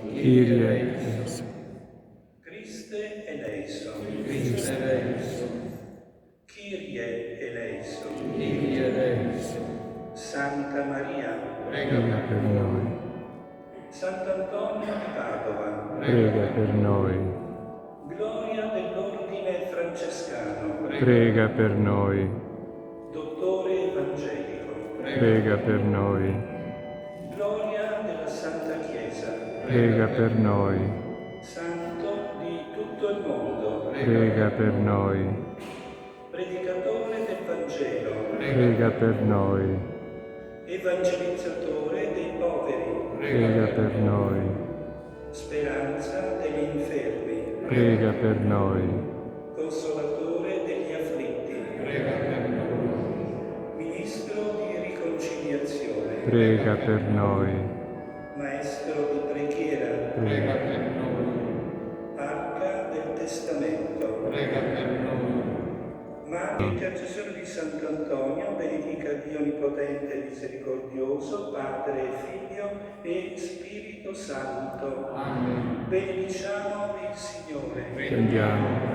Kyrie eleison. Christe eleison. Christe eleison. Kyrie eleison. Kyrie eleison. Santa Maria, Prega per noi. Sant'Antonio di Padova, Prega per noi. Gloria dell'Ordine Francescano, Prega per noi. Dottore Evangelico, Prega per noi. Gloria della Santa Chiesa, Prega per noi. Santo di tutto il mondo, Prega per noi. Predicatore del Vangelo, Prega per noi. Evangelizzatore dei poveri, Prega per noi. Speranza degli infermi, Prega per noi. Consolatore degli afflitti, Prega per noi. Ministro di riconciliazione, Prega per noi. Maestro di preghiera, Prega per noi. Arca del Testamento, Prega per noi. ma intercessore di Sant'Antonio, benedica Dio Onnipotente e Misericordioso, Padre, Figlio e Spirito Santo. Amen. Benediciamo il Signore. Prendiamo.